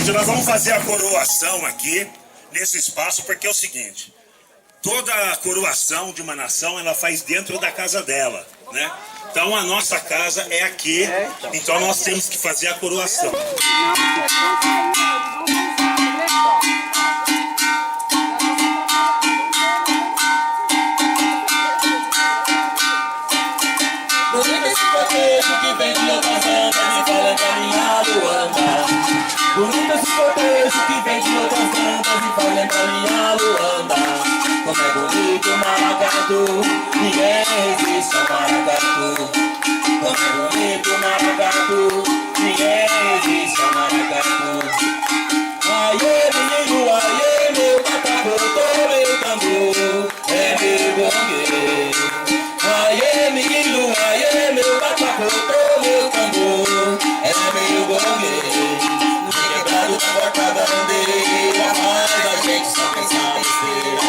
Hoje nós vamos fazer a coroação aqui, nesse espaço, porque é o seguinte, toda a coroação de uma nação, ela faz dentro da casa dela, né? Então a nossa casa é aqui, então nós temos que fazer a coroação. Bonito esse cortejo que vem de outras bandas e fala pra minha Luanda. Bonito esse cortejo que vem de outras bandas e fala pra minha Luanda. Como é bonito o maracatu, ninguém resiste ao maracatu. Como é bonito o maracatu, ninguém resiste ao maracatu. Aê menino, aê meu catacotô, meu tambor, é meu bongueiro. Aê menino, aê meu catacotô, meu tambor, é meu bongueiro. No quebrado da porta da bandeira, mas a gente só pensa besteira.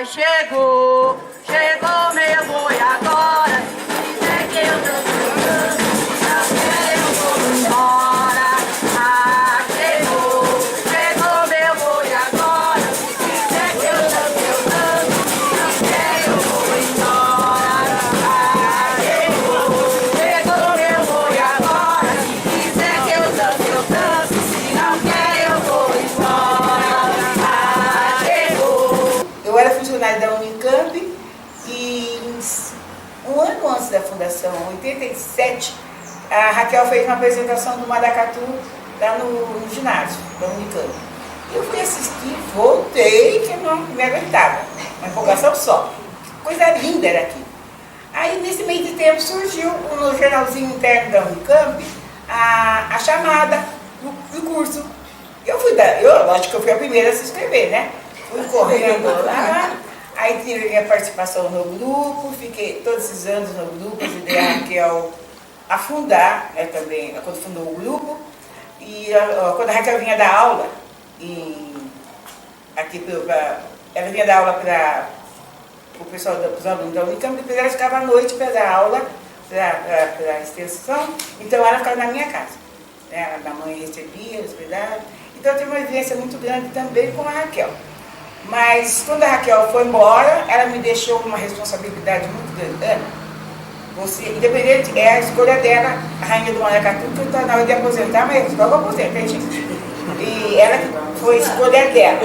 Chegou, chegou meu boi agora. É que eu tô chegando, eu vou embora. Chegou, chegou meu boi agora. É que eu tô chegando, eu vou embora. Chegou, chegou meu boi agora. É que eu tô chegando, se não quer eu vou embora. Chegou. Eu era funcionária da Unicamp e um ano antes da fundação, em 87, a Raquel fez uma apresentação do maracatu lá no ginásio da Unicamp. Eu fui assistir, voltei, que eu não me aguentava, uma empolgação só. Coisa linda era aquilo. Aí, nesse meio de tempo, surgiu no jornalzinho interno da Unicamp a chamada do curso. Lógico que eu fui a primeira a se inscrever, né? Fui correndo lá, aí tive minha participação no grupo, fiquei todos esses anos no grupo, ajudei a Raquel a fundar, né, também, quando fundou o grupo, e quando a Raquel vinha dar aula, ela vinha dar aula para o pessoal dos alunos da Unicamp, depois ela ficava à noite para dar aula, para a extensão, então ela ficava na minha casa. Né, a mãe recebia, hospedava, então eu tive uma vivência muito grande também com a Raquel. Mas quando a Raquel foi embora, ela me deixou uma responsabilidade muito grande. Ana, você, independente, é a escolha dela, a rainha do maracatu, que está na hora de aposentar, mas logo aposenta, hein, gente? E ela foi a escolha dela.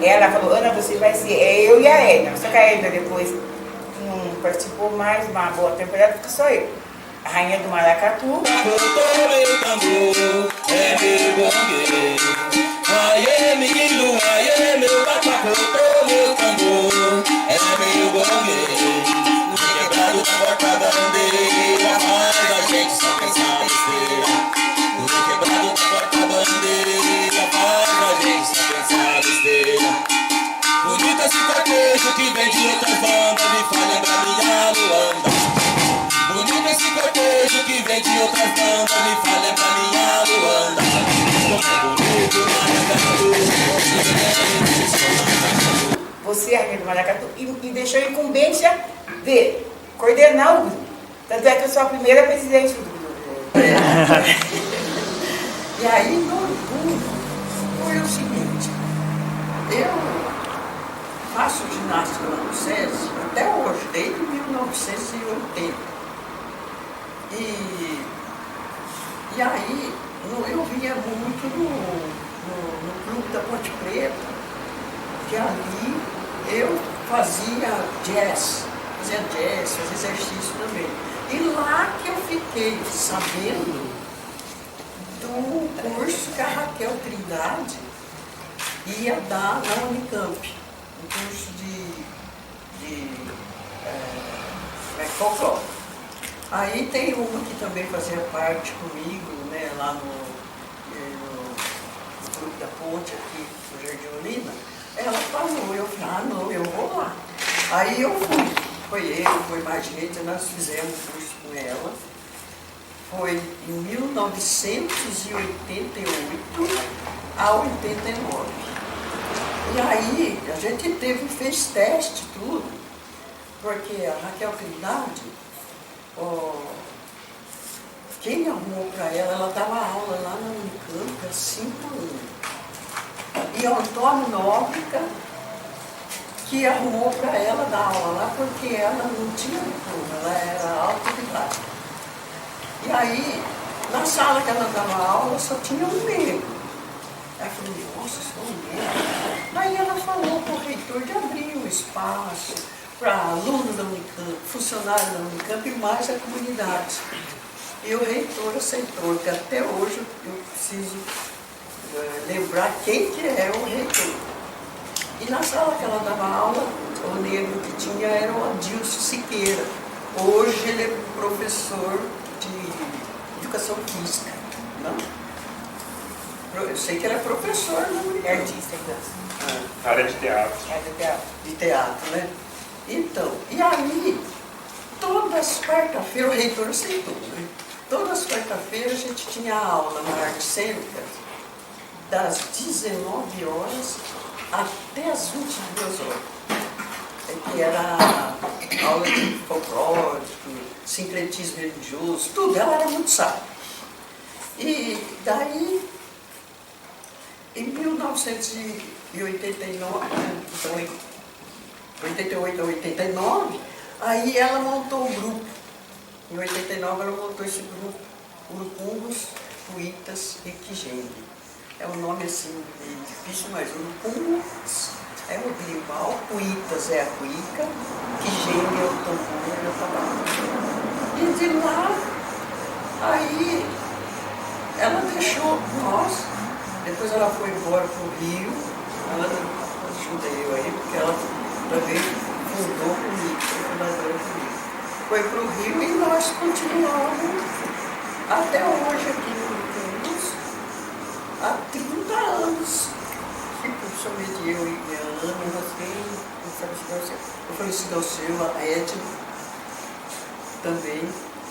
Ela falou, Ana, você vai ser, eu e a Edna. Só que a Edna depois não participou mais, uma boa temporada, porque sou eu. A rainha do maracatu. Meu tambor, é meu bongueiro. Aê menino, aê meu catacotô, meu tambor, é meu bongueiro. No quebrado da porta da bandeira, mas a gente só pensa besteira. No quebrado da porta da bandeira, mas a gente só pensa besteira. Bonito esse cortejo que vem de outras bandas, me faz lembrar minha Luanda. Bonito esse cortejo que vem de outras bandas, me faz lembrar minha Luanda. Como é bonito o maracatu, Você, a rainha do maracatu, e deixou a incumbência de coordenar o grupo. Tanto é que eu sou a primeira presidente do grupo. E aí, no grupo, foi o seguinte, eu faço ginástica lá no SESI até hoje, desde 1980. E aí, eu vinha muito no clube da Ponte Preta, que ali eu fazia jazz, fazia exercício também. E lá que eu fiquei sabendo do curso que a Raquel Trindade ia dar na Unicamp, um curso de folclore. Aí tem uma que também fazia parte comigo, né, lá no Clube da Ponte, aqui no Jardim Olina. Ela falou, eu falei, não, eu vou lá. Aí eu fui, foi mais gente, nós fizemos o curso com ela. Foi em 1988 a 89. E aí a gente fez teste, tudo, porque a Raquel Trindade quem arrumou para ela dava aula lá na Unicamp há 5 anos. E o Antônio Nóbrega, que arrumou para ela dar aula lá, porque ela não tinha diploma, ela era autodidata. E aí, na sala que ela dava aula, só tinha um negro. Aí eu falei, nossa, só um negro. Aí ela falou para o reitor de abrir um espaço para alunos da Unicamp, funcionários da Unicamp e mais a comunidade. E o reitor aceitou, que até hoje eu preciso lembrar quem que é o reitor. E na sala que ela dava aula, o negro que tinha era o Adilson Siqueira. Hoje ele é professor de educação física. Não? Eu sei que ele é professor, não É artista em dança. Área de teatro. É do teatro. de teatro, né? Então, e aí, todas quarta-feiras, o reitor aceitou, né? Todas quarta-feiras a gente tinha aula na arte cênica, das 19 horas até as 22 horas. Que era aula de folclore, sincretismo religioso, tudo, ela era muito sábia. E daí, em 1989, então, 88 a 89, aí ela montou o grupo. Em 89 ela montou esse grupo, Urucungos, Cuitas e Quijenge. É um nome assim difícil, mas Urucungos é o berimbau, Cuitas é a cuíca, Quijenge é o tambor e o tabaco. E de lá, aí ela deixou nós, depois ela foi embora para o Rio, ela ajuda eu aí, porque ela também fundou comigo, foi fundadora comigo. Foi para o Rio e nós continuamos até hoje aqui no Urucungos, há 30 anos. Principalmente eu e minha Ana, nós temos, eu faleci ao seu, a Edna, também,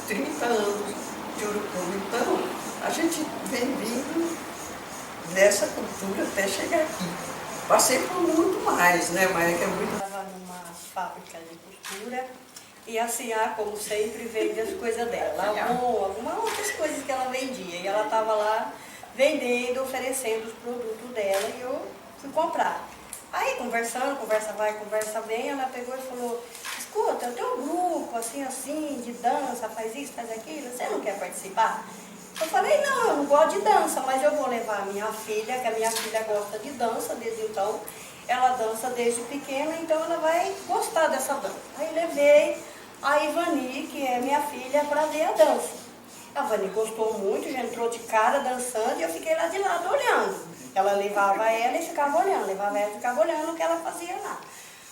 30 anos de Urucungos. Então, a gente vem vindo dessa cultura até chegar aqui. Passei por muito mais, né, mas é que é muito... Estava numa fábrica de costura e a Ciá, como sempre, vende as coisas dela. Algumas outras coisas que ela vendia. E ela estava lá vendendo, oferecendo os produtos dela e eu fui comprar. Aí, conversando, conversa vai, conversa vem, ela pegou e falou, escuta, eu tenho um grupo assim, de dança, faz isso, faz aquilo, você não quer participar? Eu falei, não, eu não gosto de dança, mas eu vou levar a minha filha, que a minha filha gosta de dança desde então. Ela dança desde pequena, então ela vai gostar dessa dança. Aí levei a Ivani, que é minha filha, para ver a dança. A Ivani gostou muito, já entrou de cara dançando e eu fiquei lá de lado olhando. Ela levava ela e ficava olhando, levava ela e ficava olhando o que ela fazia lá.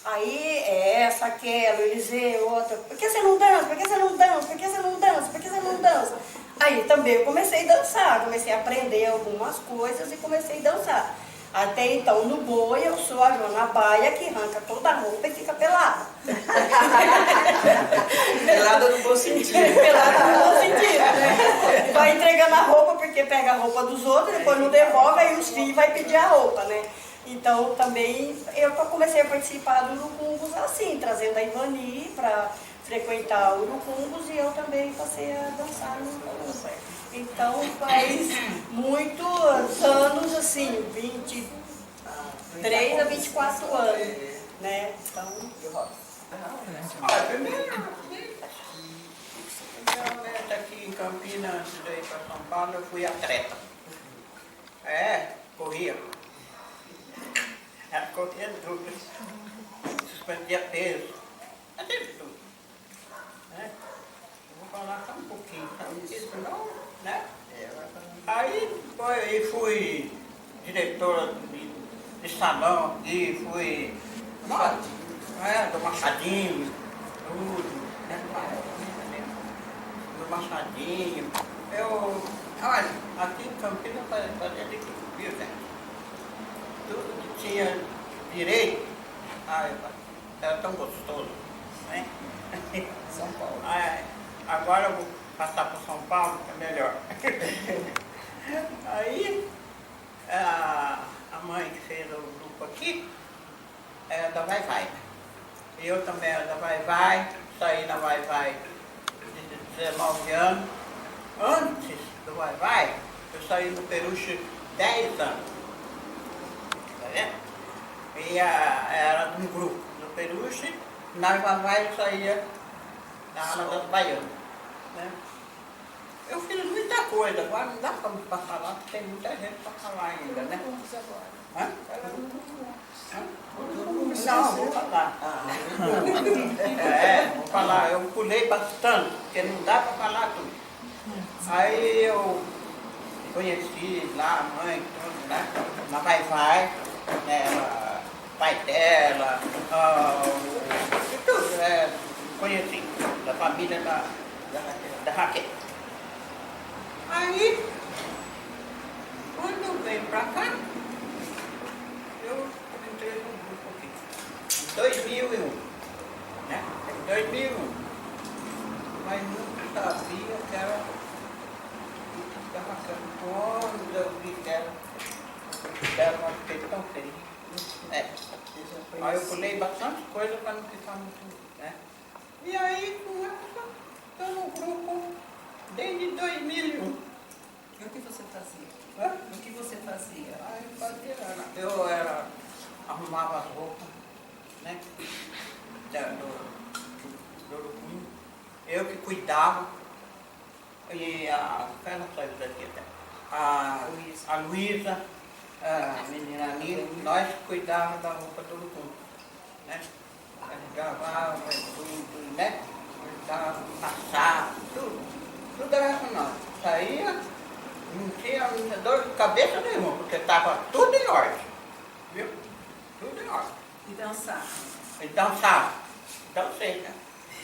Aí, essa, aquela, Eliseu, outra, por que você não dança? Por que você não dança? Por que você não dança? Por que você não dança? Aí também eu comecei a dançar, comecei a aprender algumas coisas e comecei a dançar. Até então, no boi, eu sou a Joana Baia, que arranca toda a roupa e fica pelada. Pelada no bom sentido. Pelada no bom sentido, né? Vai entregando a roupa, porque pega a roupa dos outros, depois não devolve, aí os filhos vai pedir a roupa, né? Então, também, eu comecei a participar do Urucungos assim, trazendo a Ivani para frequentar o Urucungos e eu também passei a dançar no Urucungos. Então, faz muitos anos, assim, 23 a 24 anos, né? Então, Realmente aqui em Campinas, antes de ir para São Paulo, eu fui atleta. Corria. Corria tudo. Suspendia peso. Teve tudo. Né? Vou falar só um pouquinho, sabe disso não, né? Aí fui diretora de salão aqui, fui do Machadinho, tudo, né? Do Machadinho. Olha, aqui em Campinas fazia de tudo, viu, gente? Tudo que tinha direito, era tão gostoso, né? São Paulo. Agora eu vou passar para São Paulo, que é melhor. Aí, a mãe que fez o grupo aqui, é da Vai Vai. Eu também era da Vai Vai, saí na Vai Vai de 19 anos, Antes do Vai-Vai, eu saí no Peruche 10 anos. Tá vendo? E era num grupo. No Peruche, na Vai-Vai eu saía na ala das baianas. Né? Eu fiz muita coisa, agora não dá para falar, porque tem muita gente para falar ainda, né? Hã? Não, vou falar. Vou falar. Eu pulei bastante, porque não dá para falar tudo. Aí eu conheci lá a mãe, tudo, né? Na Vai-Vai, né? Pai dela, tudo, conheci, da família da Raquel. Aí, quando eu venho pra cá, eu entrei no grupo aqui, em 2001, né? Em 2001, mas nunca sabia que era quando eu vi que era uma coisa tão feliz. Aí eu pulei bastante coisa para não ficar muito, né? E aí, estou no grupo desde 2001. E o que você fazia? Hã? O que você fazia? Eu arrumava as roupas, né? Do Urucum. Eu que cuidava. E a Fernanda saiu daqui até. A Luísa, a menina ali, nós cuidávamos da roupa do Urucum, né? A gente gravava tudo, né? Passava, tudo. Tudo era com nós. Saía. Não tinha dor de cabeça nenhuma, porque estava tudo em ordem, viu? Tudo em ordem. E dançar? E dançava. Dancei, né?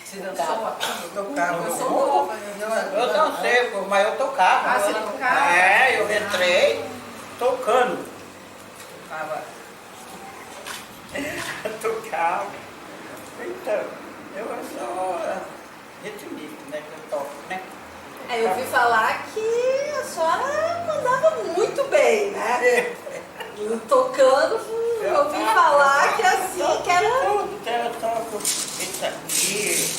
Você dançou? Eu tocava. Eu sou nova. Eu dancei, mas eu tocava. Ah, você tocava? Eu entrei tocando. Tocava. Então, eu sou ritmista, né? Que eu toco, né? Eu ouvi falar que a senhora mandava muito bem, né? Tocando, eu ouvi falar que assim, que era... Eu toco isso aqui.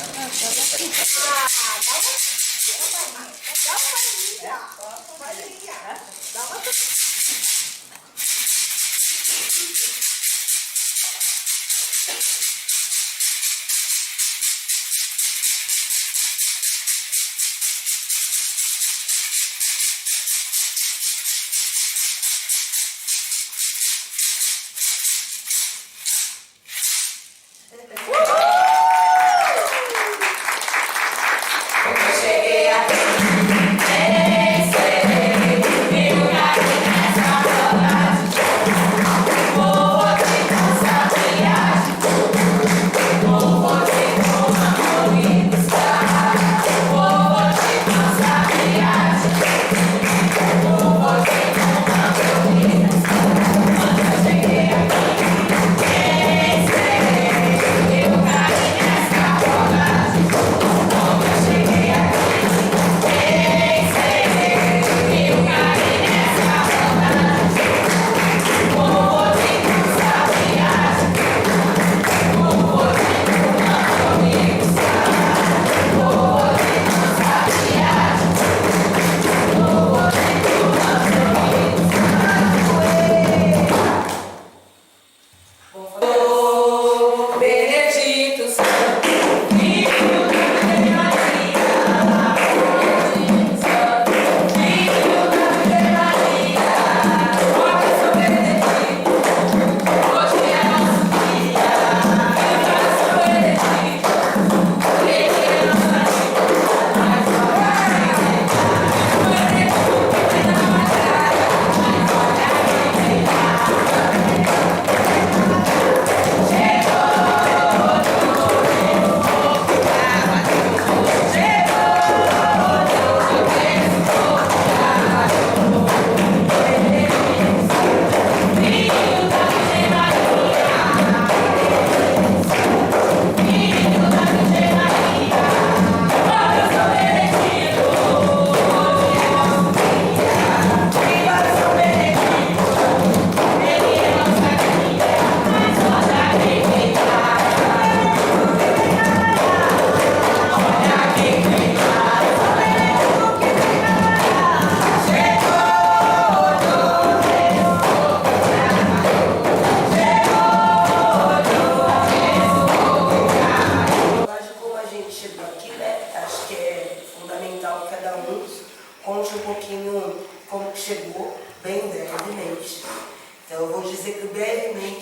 Dá uma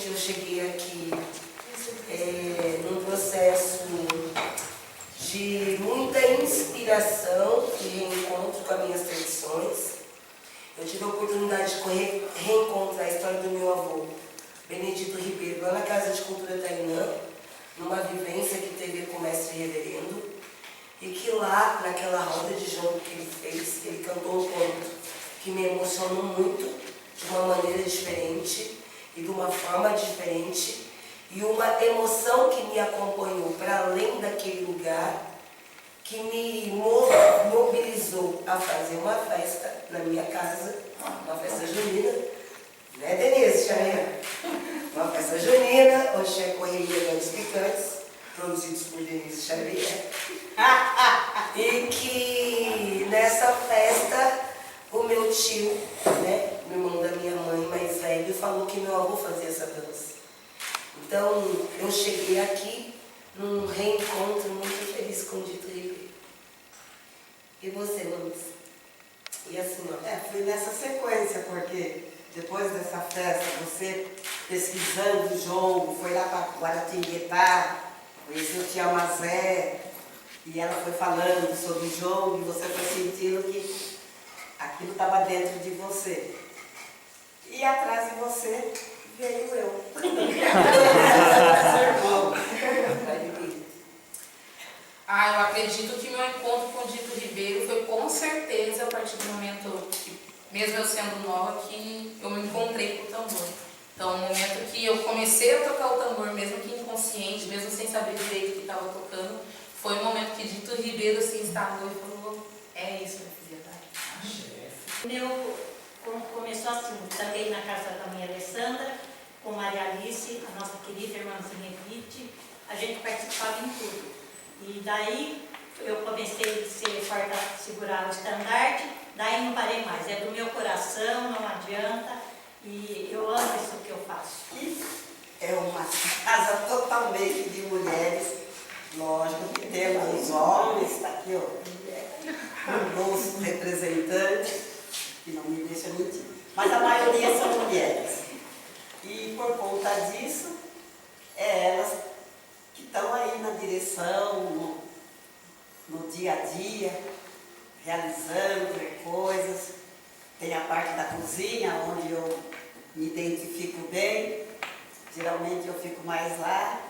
Gente, eu cheguei aqui num processo de muita inspiração e reencontro com as minhas tradições. Eu tive a oportunidade de reencontrar a história do meu avô, Benedito Ribeiro, lá na Casa de Cultura Tainã, numa vivência que teve com o mestre reverendo, e que lá, naquela roda de jongo que ele fez, ele cantou um conto que me emocionou muito, de uma maneira diferente e de uma forma diferente, e uma emoção que me acompanhou para além daquele lugar, que me mobilizou a fazer uma festa na minha casa, uma festa junina, né, Denise, Xavier? Uma festa junina, onde tinha correria dos picantes, produzidos por Denise Xavier. E que nessa festa o meu tio, né, o irmão da minha mãe mais velho, falou que meu avô fazia essa dança. Então eu cheguei aqui num reencontro muito feliz com o Dito Ribeiro. E você, Mamis? E a senhora? Fui nessa sequência, porque depois dessa festa, você pesquisando o jogo, foi lá para Guaratinguetá, conheceu o tia Mazé, e ela foi falando sobre o jogo, e você foi sentindo que aquilo estava dentro de você. E atrás de você veio eu. Seu irmão. Eu acredito que meu encontro com o Dito Ribeiro foi com certeza a partir do momento que, mesmo eu sendo nova, que eu me encontrei com o tambor. Então, no momento que eu comecei a tocar o tambor, mesmo que inconsciente, mesmo sem saber direito o que estava tocando, foi o momento que Dito Ribeiro se instalou e falou: é isso, minha filha, O meu começou assim, também na casa da minha Alessandra, com Maria Alice, a nossa querida irmãzinha Edith, a gente participava em tudo. E daí eu comecei a ser forte a segurar o estandarte, daí não parei mais. É do meu coração, não adianta, e eu amo isso que eu faço. E é uma casa totalmente de mulheres, lógico que temos os homens, está aqui, ó, o nosso representante, que não me deixa mentir, mas a maioria são mulheres. E por conta disso, elas que estão aí na direção, no dia a dia, realizando coisas. Tem a parte da cozinha, onde eu me identifico bem. Geralmente eu fico mais lá.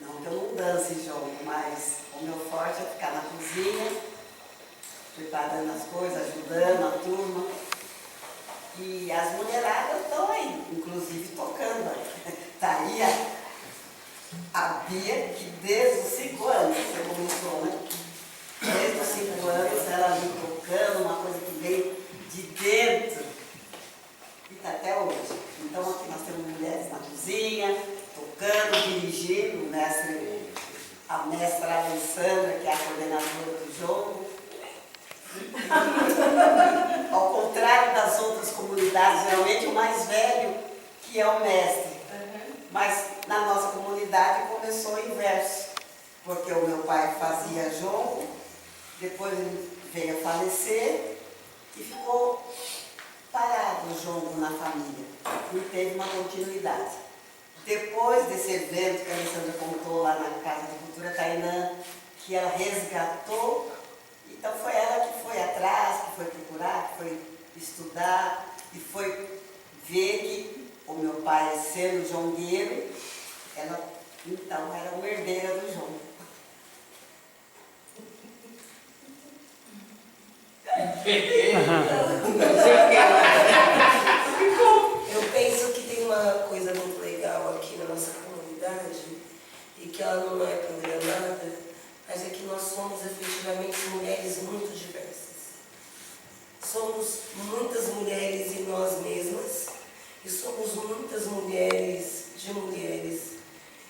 Não que eu não dance jogo, mas o meu forte é ficar na cozinha, preparando as coisas, ajudando a turma. E as mulheradas estão aí, inclusive tocando. Está aí a Bia, que desde os 5 anos, você começou, né? Desde os 5 anos ela vem tocando, uma coisa que veio de dentro e está até hoje. Então aqui nós temos mulheres na cozinha, tocando, dirigindo, a mestra Alessandra, que é a coordenadora do jogo. Ao contrário das outras comunidades, geralmente o mais velho que é o mestre. Mas na nossa comunidade começou o inverso, porque o meu pai fazia jogo, depois ele veio a falecer e ficou parado o jogo na família, e teve uma continuidade. Depois desse evento que a Alessandra contou lá na Casa de Cultura Tainã, que ela resgatou, então foi ela que foi atrás, que foi procurar, que foi estudar e foi ver que o meu pai, sendo jongueiro, ela então era uma herdeira do jongo. Eu penso que tem uma coisa muito legal aqui na nossa comunidade e que ela não é programada, mas é que nós somos efetivamente mulheres muito diversas. Somos muitas mulheres em nós mesmas e somos muitas mulheres de mulheres.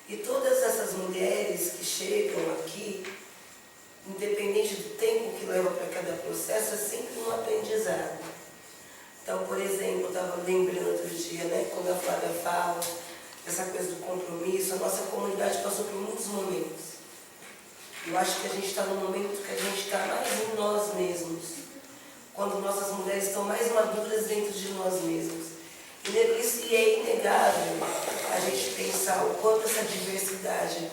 E todas essas mulheres que chegam aqui, independente do tempo que leva para cada processo, é sempre um aprendizado. Então, por exemplo, eu estava lembrando outro dia, né, quando a Flávia fala essa coisa do compromisso, a nossa comunidade passou por muitos momentos. Eu acho que a gente está num momento que a gente está mais em nós mesmos, quando nossas mulheres estão mais maduras dentro de nós mesmos. E é inegável a gente pensar o quanto essa diversidade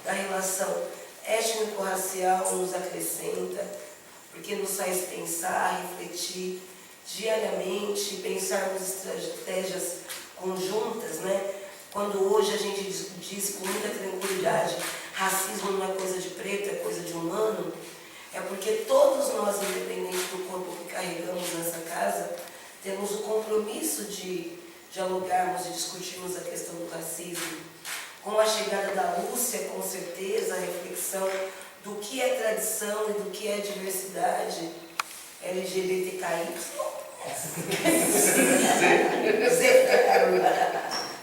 da relação étnico-racial nos acrescenta, porque nos faz pensar, refletir diariamente, pensarmos estratégias conjuntas, né? Quando hoje a gente diz com muita tranquilidade, racismo não é coisa de preto, é coisa de humano, é porque todos nós, independente do corpo que carregamos nessa casa, temos o compromisso de dialogarmos e discutirmos a questão do racismo. Com a chegada da Lúcia, com certeza, a reflexão do que é tradição e do que é diversidade LGBTQI,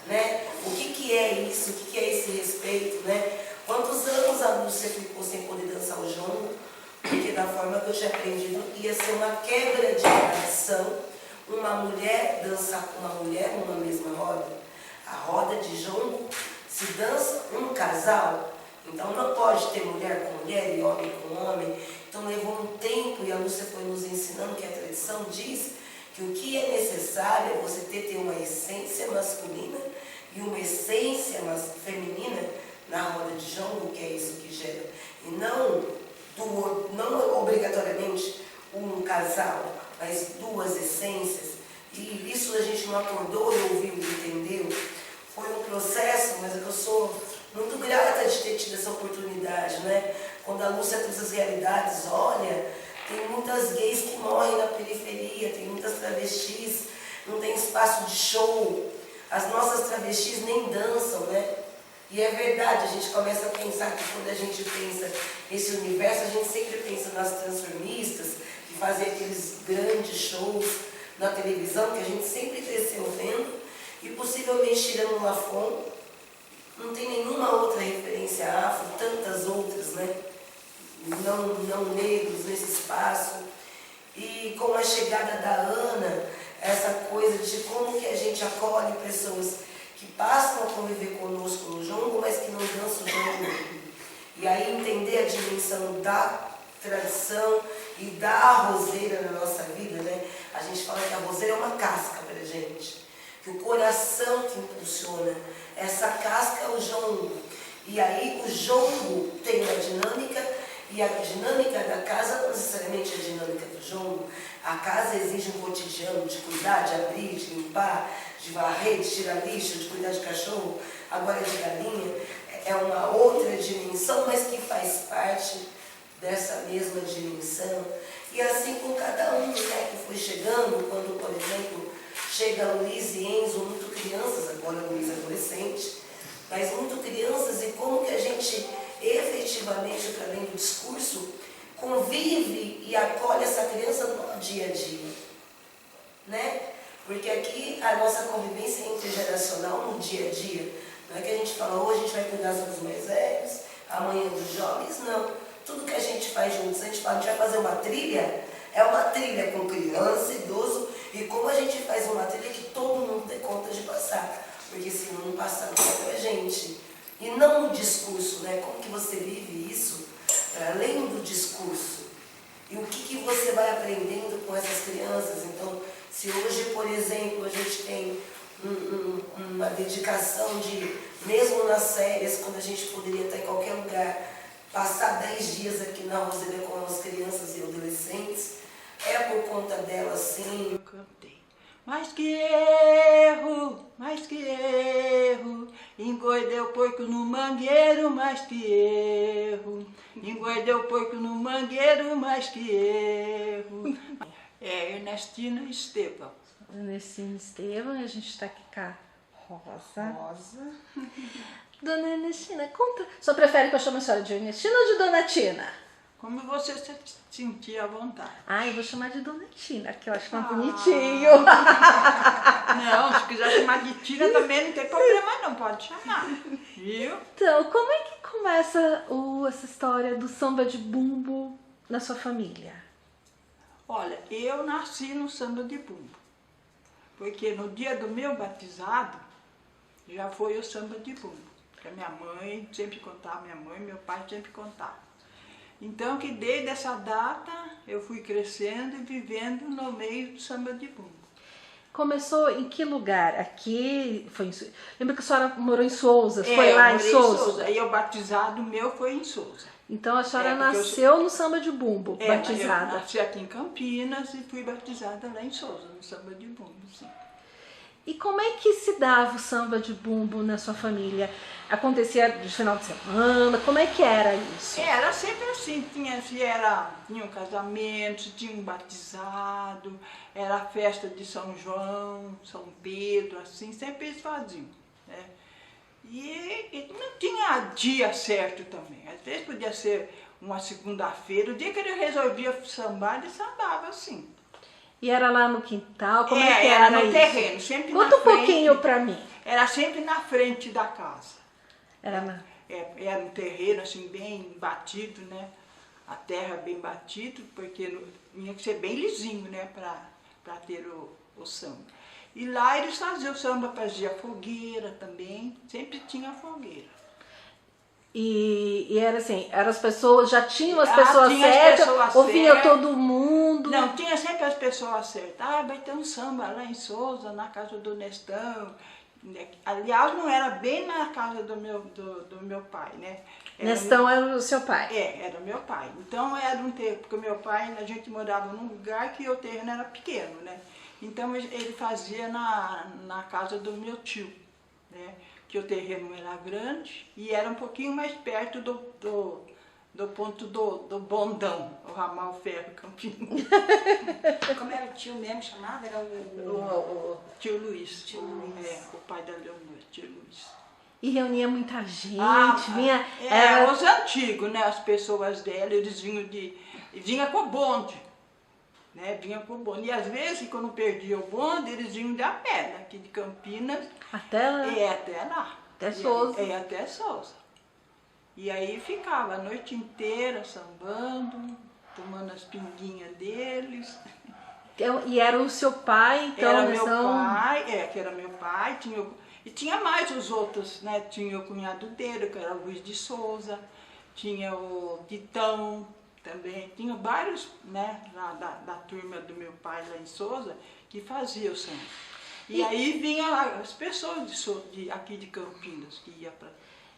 né? O que é isso? O que é esse respeito, né? Quantos anos a Lúcia ficou sem poder dançar o jongo? Porque da forma que eu tinha aprendido, ia ser uma quebra de tradição, uma mulher dançar com uma mulher numa mesma roda. A roda de jongo se dança um casal, então não pode ter mulher com mulher e homem com homem. Então levou um tempo e a Lúcia foi nos ensinando que a tradição diz que o que é necessário é você ter uma essência masculina e uma essência feminina na roda de jongo, que é isso que gera. E não obrigatoriamente um casal, mas duas essências. E isso a gente não acordou, ouviu e entendeu. Foi um processo, mas eu sou muito grata de ter tido essa oportunidade, né? Quando a Lúcia trouxe as realidades, olha, tem muitas gays que morrem na periferia, tem muitas travestis, não tem espaço de show. As nossas travestis nem dançam, né? E é verdade, a gente começa a pensar que quando a gente pensa esse universo, a gente sempre pensa nas transformistas, que fazem aqueles grandes shows na televisão, que a gente sempre cresceu vendo, e possivelmente tirando o Lafon, não tem nenhuma outra referência afro, tantas outras, né? Não negros nesse espaço. E com a chegada da Ana, essa coisa de como que a gente acolhe pessoas que passam a conviver conosco no jongo, mas que não dançam o jongo. E aí entender a dimensão da tradição e da arrozeira na nossa vida, né? A gente fala que a arrozeira é uma casca para a gente, que o coração que impulsiona, essa casca é o jongo. E aí o jongo tem uma dinâmica, e a dinâmica da casa não necessariamente é a dinâmica do jongo. A casa exige um cotidiano de cuidar, de abrir, de limpar, de varrer, de tirar lixo, de cuidar de cachorro, agora de galinha. É uma outra dimensão, mas que faz parte dessa mesma dimensão. E assim com cada um, né, que foi chegando, quando, por exemplo, chega Luiz e Enzo, muito crianças, agora Luiz adolescente, mas muito crianças, e como que a gente efetivamente, para além do discurso, convive e acolhe essa criança no dia a dia, né? Porque aqui a nossa convivência é intergeracional no dia a dia. Não é que a gente fala, hoje a gente vai cuidar dos mais velhos, amanhã dos jovens, não. Tudo que a gente faz juntos, a gente fala, a gente vai fazer uma trilha, é uma trilha com criança, idoso, e como a gente faz uma trilha que todo mundo dê conta de passar, porque se não passar, não é pra gente. E não no discurso, né? Como que você vive isso, além do discurso? E o que você vai aprendendo com essas crianças? Então, se hoje, por exemplo, a gente tem uma dedicação de, mesmo nas férias, quando a gente poderia estar em qualquer lugar, passar 10 dias aqui na Roseira com as crianças e adolescentes, é por conta delas, sim. Eu cantei. Mais que erro, engoidei o porco no mangueiro, mais que erro, engoidei o porco no mangueiro, mais que erro. É Ernestina Estevão. Ernestina Estevão, e a gente está aqui com a Rosa. Dona Ernestina, conta. Só prefere que eu chame a senhora de Ernestina ou de Dona Tina? Como você se sentir à vontade. Ah, eu vou chamar de Dona Tina, que eu acho mais bonitinho. Não, se quiser chamar de Tina também não tem problema não, pode chamar, viu? Então, como é que começa essa história do samba de bumbo na sua família? Olha, eu nasci no samba de bumbo, porque no dia do meu batizado já foi o samba de bumbo, que a minha mãe sempre contava, minha mãe e meu pai sempre contavam. Então, que desde essa data eu fui crescendo e vivendo no meio do samba de bumbo. Começou em que lugar? Aqui, lembra que a senhora morou em Souza? Foi eu lá em morei Souza? Aí o batizado meu foi em Souza. Então a senhora porque nasceu no samba de bumbo, Eu batizada. nasci aqui em Campinas e fui batizada lá em Souza, no samba de bumbo, sim. E como é que se dava o samba de bumbo na sua família? Acontecia de final de semana? Como é que era isso? Era sempre assim, tinha um casamento, tinha um batizado, era a festa de São João, São Pedro, assim, sempre eles faziam, né? E não tinha dia certo também, às vezes podia ser uma segunda-feira, o dia que ele resolvia sambar, ele sambava assim. E era lá no quintal? Como é que era era no isso? terreno, sempre Conta na um frente. pouquinho pra mim. Era sempre na frente da casa. Era na... Era um terreno assim bem batido, né? A terra bem batida, porque tinha que ser bem lisinho, né? Para ter o samba. E lá eles faziam o samba, fazia fogueira também, sempre tinha fogueira. E era assim, as pessoas, já tinham as pessoas tinha as certas, pessoas ouvia certas. todo mundo. Não, tinha sempre as pessoas certas. Ah, vai ter um samba lá em Souza, na casa do Nestão. Aliás, não era bem na casa do meu pai, né? Nestão era o seu pai? Era meu pai. Então era um terreno, porque meu pai, a gente morava num lugar que o terreno era pequeno, né? Então ele fazia na casa do meu tio, né? Que o terreno era grande e era um pouquinho mais perto do ponto do Bondão, o ramal ferro Campinas. Como era o tio mesmo, chamava? Era O tio Luiz. Tio Luiz. O pai da Leonor, tio Luiz. E reunia muita gente, vinha... Os antigos, né? As pessoas dela, eles vinham com o bonde. Né? Vinha com o bonde. E às vezes, quando perdia o bonde, eles vinham de a pé, daqui de Campinas. Até lá? Até lá. Até Souza. Até Souza. E aí ficava a noite inteira sambando, tomando as pinguinhas deles. E era o seu pai, então? Era meu pai, que era meu pai. E tinha mais os outros, né? Tinha o cunhado dele, que era o Luiz de Souza. Tinha o Titão também. Tinha vários, né? Lá da turma do meu pai lá em Souza, que fazia o samba. E aí vinha as pessoas aqui de Campinas, que ia para...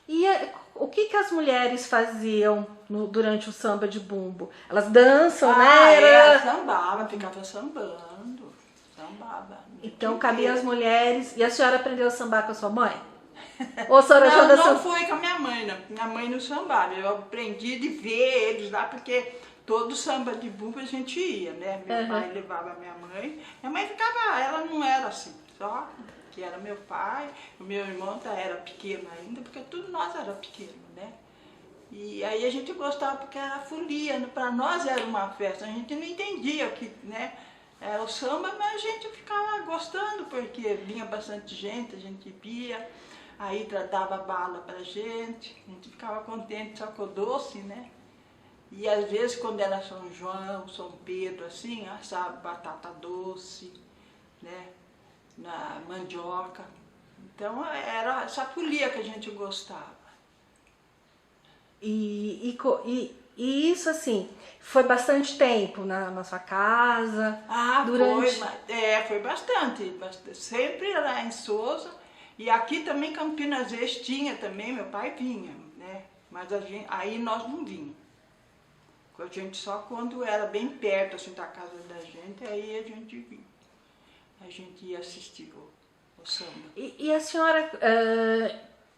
E o que as mulheres faziam durante o samba de bumbo? Elas dançam, né? Sambava, ficava sambando, sambava. Então cabia as mulheres. E a senhora aprendeu a sambar com a sua mãe? Ou a senhora não foi com a minha mãe, não. Minha mãe não sambava. Eu aprendi de ver eles lá, porque todo samba de bumbo a gente ia, né? Meu pai levava minha mãe. Minha mãe ficava, ela não era assim, só que era meu pai, o meu irmão era pequeno ainda, porque tudo nós era pequeno, né? E aí a gente gostava porque era folia, para nós era uma festa, a gente não entendia o que, né? Era o samba, mas a gente ficava gostando, porque vinha bastante gente, a gente via, aí dava bala pra gente, a gente ficava contente só com o doce, né? E às vezes quando era São João, São Pedro, assim, assava batata doce, né? Na mandioca. Então era essa folia que a gente gostava. E isso, assim, foi bastante tempo na sua casa? Foi bastante. Sempre lá em Souza. E aqui também Campinas, às vezes tinha também, meu pai vinha, né? Mas aí nós não vinhamos. A gente só quando era bem perto assim, da casa da gente, aí a gente vinha. A gente ia assistir o samba. E a senhora,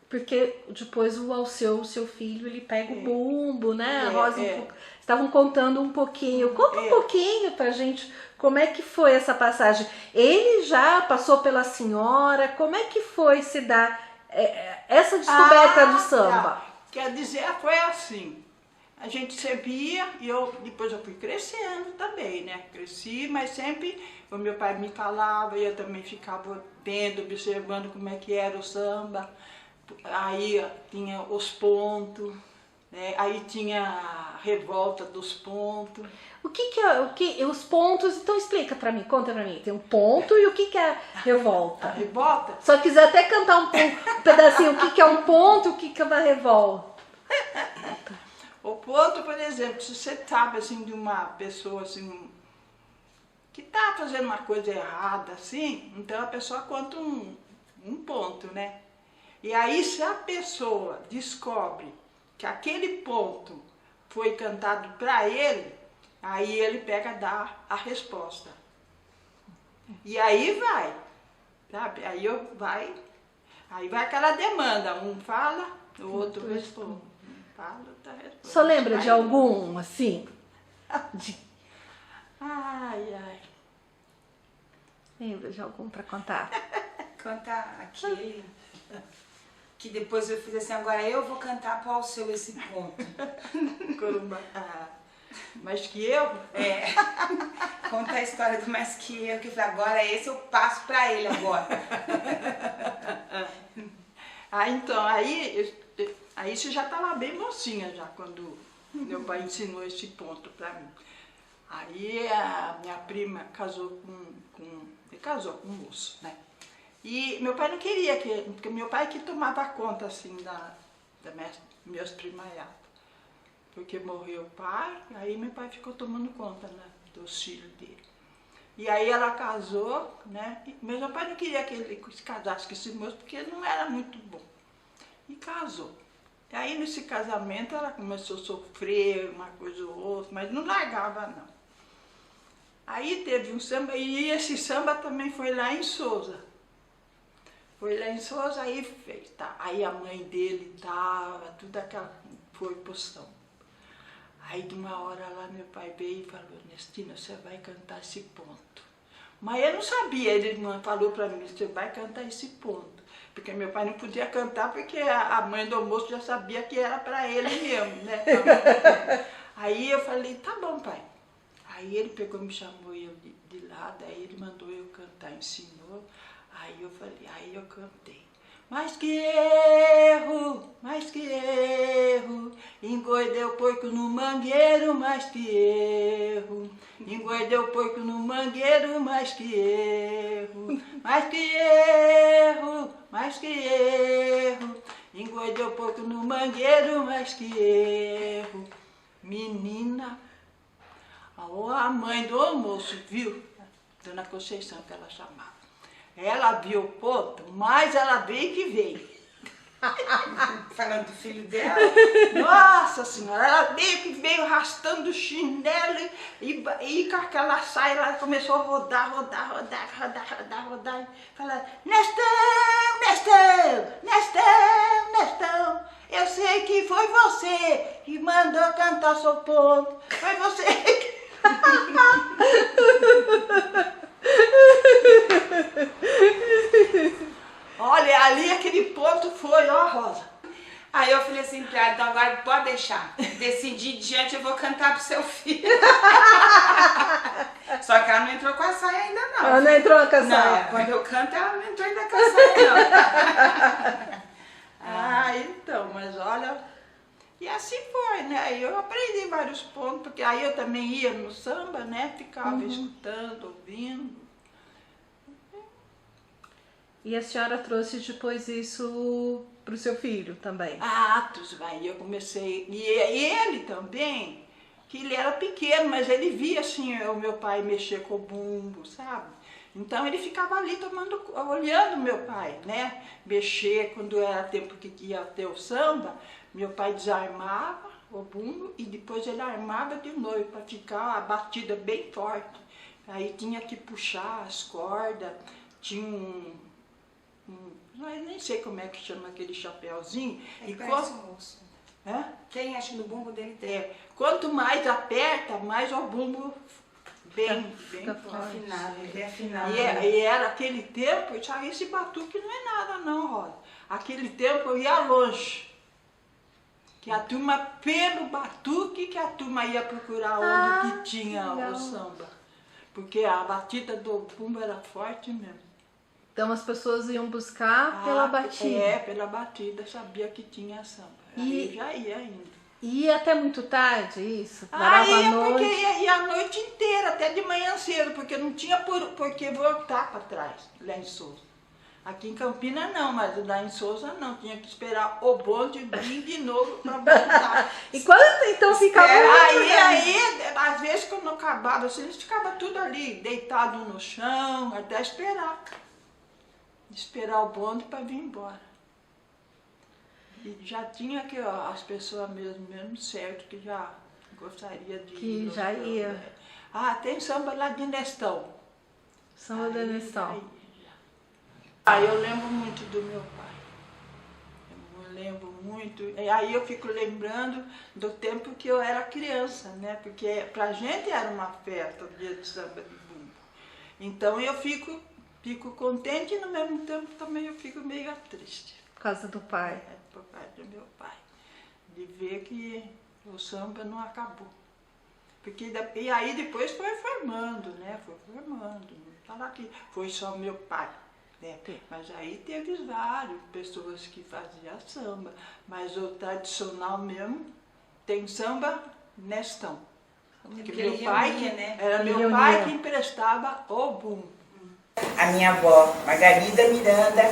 porque depois o Alceu, seu filho, ele pega o bumbo, né? A Rosa, estavam contando um pouquinho. Conta um pouquinho pra gente como é que foi essa passagem. Ele já passou pela senhora, como é que foi se dar essa descoberta do samba? Tá. Quer dizer, foi assim. A gente sempre ia e depois eu fui crescendo também, né? Cresci, mas sempre o meu pai me falava e eu também ficava vendo, observando como é que era o samba. Aí tinha os pontos, né? Aí tinha a revolta dos pontos. O que os pontos? Então explica pra mim, conta pra mim. Tem um ponto e o que é a revolta? A revolta? Só quiser até cantar um pedacinho, o que é um ponto e o que é uma revolta? O ponto, por exemplo, se você sabe assim de uma pessoa assim, que tá fazendo uma coisa errada, assim, então a pessoa conta um ponto, né? E aí, se a pessoa descobre que aquele ponto foi cantado para ele, aí ele pega e dá a resposta. E aí vai, sabe? Aí vai aquela demanda, um fala, o outro responde. Um fala, o outro responde. Só lembra de algum, assim? Ai. Lembra de algum para contar? Cantar aquele que depois eu fiz assim, agora eu vou cantar para o seu esse ponto. Corumbá. Mais que eu? É. Conta a história do mais que eu falei, agora esse eu passo para ele agora. Então, aí você já estava bem mocinha já, quando meu pai ensinou esse ponto para mim. Aí a minha prima casou com um moço, né? E meu pai não queria, porque meu pai que tomava conta, assim, meus primaiados. Porque morreu o pai, aí meu pai ficou tomando conta, né, dos filhos dele. E aí ela casou, né? Mas meu pai não queria que ele se casasse com esse moço, porque não era muito bom. E casou. E aí nesse casamento ela começou a sofrer uma coisa ou outra, mas não largava não. Aí teve um samba, e esse samba também foi lá em Sousa. Foi lá em Sousa, aí fez, tá? Aí a mãe dele tava, tudo aquela, foi pro samba. Aí de uma hora lá meu pai veio e falou, Ernestina, você vai cantar esse ponto. Mas eu não sabia, ele falou para mim, você vai cantar esse ponto. Porque meu pai não podia cantar, porque a mãe do moço já sabia que era para ele mesmo, né? Aí eu falei, tá bom, pai. Aí ele pegou, me chamou eu de lado, aí ele mandou eu cantar, ensinou. Aí eu falei, aí eu cantei. Mais que erro, engordei o porco no mangueiro, mais que erro. Engordei o porco no mangueiro, mais que erro. Mais que erro, engordei o porco no mangueiro, mais que erro. Menina, a mãe do almoço viu, Dona Conceição que ela chamava. Ela viu o ponto, mas ela veio que veio. Falando do filho dela? Nossa Senhora, ela veio arrastando o chinelo e com aquela saia ela começou a rodar. Falando, Nestão, eu sei que foi você que mandou cantar seu ponto. Foi você que... Olha, ali aquele ponto foi, ó, Rosa. Aí eu falei assim pra ela, então agora pode deixar. Decidi diante, eu vou cantar pro seu filho. Só que ela não entrou com a saia ainda não. Ela não entrou com a saia? Não, quando eu canto ela não entrou ainda com a saia não. Então, mas olha... E assim foi, né? Eu aprendi vários pontos, porque aí eu também ia no samba, né? Ficava escutando, ouvindo. E a senhora trouxe depois isso para o seu filho também? Aí eu comecei... E ele também, que ele era pequeno, mas ele via assim o meu pai mexer com o bumbo, sabe? Então ele ficava ali olhando meu pai, né? Mexer quando era tempo que ia ter o samba, meu pai desarmava o bumbo e depois ele armava de novo para ficar a batida bem forte. Aí tinha que puxar as cordas, tinha eu nem sei como é que chama aquele chapéuzinho. E parece um moço. Quem acha no bumbo dele tem? Quanto mais aperta, mais o bumbo bem afinado. Ele é afinado. E era aquele tempo, esse batuque não é nada não, Rosa. Aquele tempo eu ia longe. Que a turma, pelo batuque, que a turma ia procurar onde que tinha o samba. Porque a batida do bumbo era forte mesmo. Então as pessoas iam buscar pela batida? Pela batida, sabia que tinha samba. Aí já ia indo. E ia até muito tarde, isso? Parava à noite? Porque ia a noite inteira, até de manhã cedo, porque não tinha por que voltar para trás, lá em Sousa. Aqui em Campinas não, mas lá em Souza não. Tinha que esperar o bonde vir de novo para voltar. Enquanto então ficava... Aí, às vezes quando acabava, assim, eles ficavam tudo ali, deitado no chão, até esperar. Esperar o bonde para vir embora. E já tinha que as pessoas mesmo certo que já gostaria de ir. Que já ia. Tem samba lá de Nestão. Samba da Nestão. Eu lembro muito do meu pai. Eu lembro muito. E aí eu fico lembrando do tempo que eu era criança, né? Porque pra gente era uma festa o dia de samba de bumbo. Então eu fico contente e no mesmo tempo também eu fico meio triste. Por causa do pai. Por causa do meu pai. De ver que o samba não acabou. E aí depois foi formando, né? Foi formando. Não falar que foi só meu pai. Né? Mas aí teve várias pessoas que faziam samba. Mas o tradicional mesmo tem samba Nestão. Porque meu pai, era meu pai que emprestava o bumbo. A minha avó, Margarida Miranda,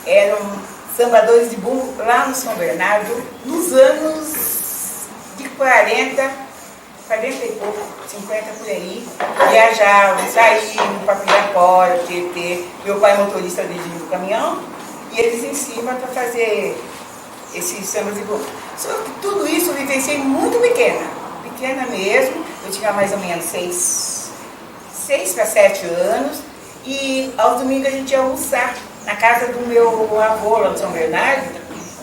eram sambadores de bumbo lá no São Bernardo, nos anos de 40 e pouco, 50 por aí. Viajavam, saíam para Pirapora, Tietê. Meu pai motorista dirigindo o caminhão e eles em cima para fazer esse samba de bumbo. Só que tudo isso eu vivenciei muito pequena mesmo. Eu tinha mais ou menos 6 para 7 anos. E aos domingos a gente ia almoçar na casa do meu avô lá no São Bernardo,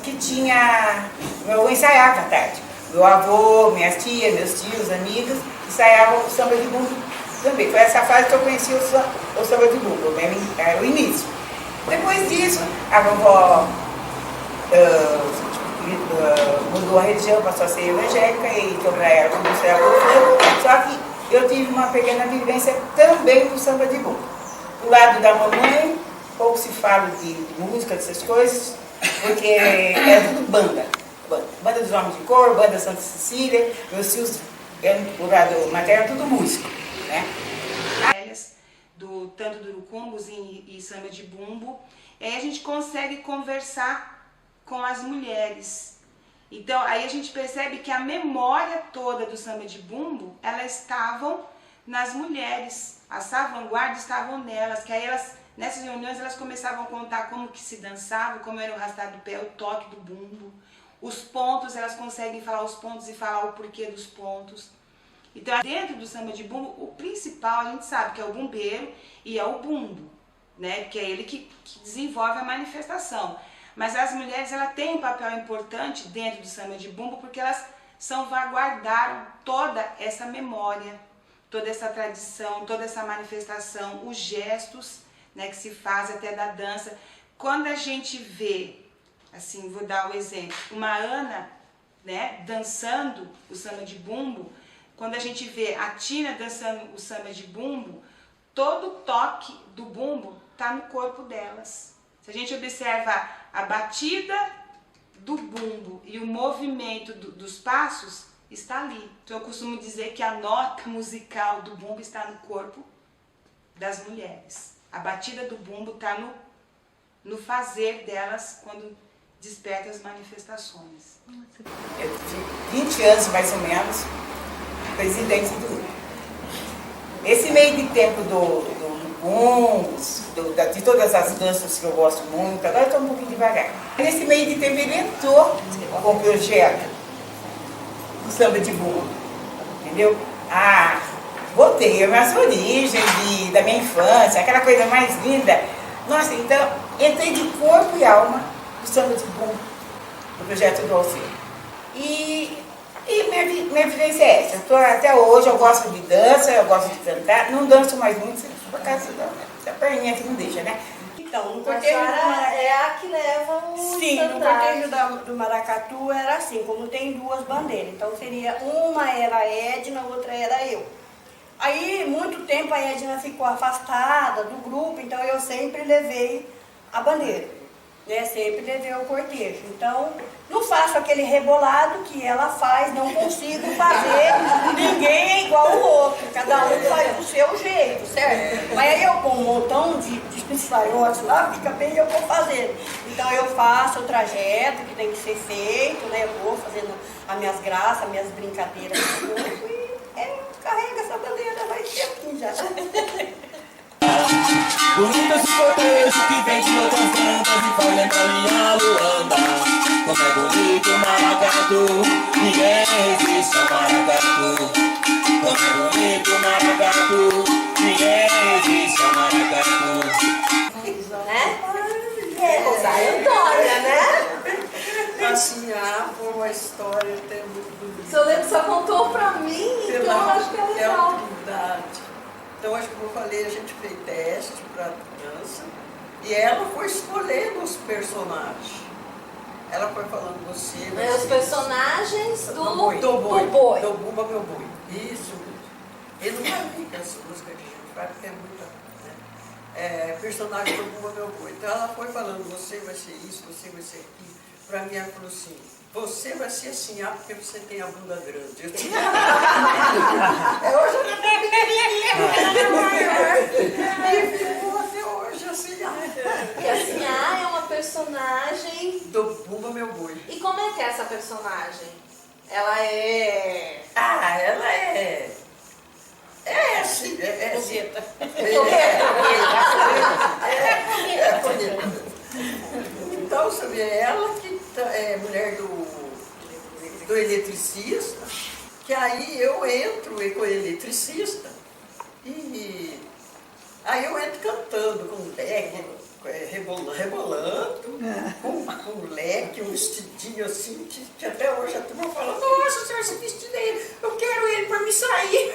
que tinha... Meu avô ensaiava à tarde. Meu avô, minhas tias, meus tios, amigos, ensaiavam o samba de bumbo também. Foi essa fase que eu conheci o samba de bumbo, o início. Depois disso, a vovó mudou a religião, passou a ser evangélica e então para ela começou a gostando. Só que eu tive uma pequena vivência também do samba de bumbo. Do lado da mamãe, pouco se fala de música, dessas coisas, porque é tudo banda. Banda dos Homens de Cor, banda Santa Cecília, meus tios, do lado materno, tudo músico, né? Tanto do urucumbos e samba de bumbo, aí a gente consegue conversar com as mulheres. Então, aí a gente percebe que a memória toda do samba de bumbo, elas estavam nas mulheres. As vanguardas estavam nelas, que aí elas, nessas reuniões, elas começavam a contar como que se dançava, como era o arrastar do pé, o toque do bumbo. Os pontos, elas conseguem falar os pontos e falar o porquê dos pontos. Então, dentro do samba de bumbo, o principal a gente sabe que é o bumbeiro e é o bumbo, né? Que é ele que desenvolve a manifestação. Mas as mulheres, elas têm um papel importante dentro do samba de bumbo porque elas salvaguardaram toda essa memória, toda essa tradição, toda essa manifestação, os gestos, né, que se faz até da dança. Quando a gente vê, assim, vou dar o exemplo, uma Ana, né, dançando o samba de bumbo, quando a gente vê a Tina dançando o samba de bumbo, todo o toque do bumbo está no corpo delas. Se a gente observa a batida do bumbo e o movimento dos passos, está ali. Então eu costumo dizer que a nota musical do bumbo está no corpo das mulheres. A batida do bumbo está no fazer delas quando desperta as manifestações. Eu tive 20 anos mais ou menos presidente do grupo. Esse meio de tempo do de todas as danças que eu gosto muito, agora eu estou um pouquinho devagar. Nesse meio de tempo ele entrou com o projeto do samba de bumbo, entendeu? Voltei às minhas origens, da minha infância, aquela coisa mais linda. Nossa, então, entrei de corpo e alma no samba de bumbo, do projeto do Alceu. E minha vivência é essa. Até hoje eu gosto de dança, eu gosto de cantar, não danço mais muito, por causa da perninha que não deixa, né? Então, no cortejo é a que leva o Sim, no cortejo do maracatu era assim, como tem duas bandeiras. Então seria, uma era a Edna, a outra era eu. Aí, muito tempo a Edna ficou afastada do grupo, então eu sempre levei a bandeira. né? Sempre levei o cortejo. Então, não faço aquele rebolado que ela faz, não consigo fazer, ninguém é igual ao outro, cada um faz do seu jeito, certo? Mas aí eu com um montão de espinhos lá, fica bem, eu vou fazendo. Então eu faço o trajeto que tem que ser feito, né? Eu vou fazendo as minhas graças, as minhas brincadeiras e carrega essa bandeira, vai ser aqui já. Bonito esse cortejo que vem de outras bandas e faz lembrar minha Luanda. Como é bonito o maracatu, ninguém resiste ao maracatu. Como é bonito o maracatu, ninguém resiste ao maracatu. Né? Sayonara, né? Passear por uma história até muito bonita. Seu Leandro só contou pra mim, então eu acho que é legal. Autoridade. Então, acho que como eu falei, a gente fez teste para a criança e ela foi escolhendo os personagens. Ela foi falando você. Os personagens do boi. Do Bumba Meu Boi. Isso. Eu não vi essa música que a gente faz, porque é muita. Né? Personagem do Bumba Meu Boi. Então ela foi falando, você vai ser isso, você vai ser aquilo. Para mim ela falou assim, você vai ser assim, porque você tem a bunda grande. Eu tinha... hoje eu tenho pequenininha, e ficou até hoje assim. E a Sinhá é uma personagem do Bumba Meu Boi. E como é que é essa personagem? Ela é... ela é... assim, Então, você vê, ela que é mulher do eletricista, que aí eu entro com o eletricista e aí eu entro cantando com leque, rebolando, com leque, um vestidinho assim, que até hoje a turma fala, nossa senhora, esse vestido aí, eu quero ele para me sair.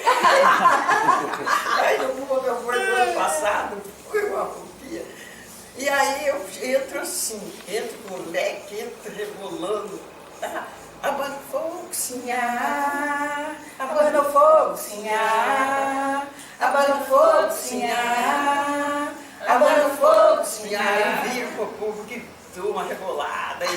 Aí no Meu Boi do ano passado, foi uma copia. E aí eu entro assim, entro com o leque, entro rebolando, tá? Abana o fogo, sinhá, abana o fogo, sinhá, abana o fogo, sinhá, abana o fogo, sinhá. Eu viro pro povo que dou uma rebolada. É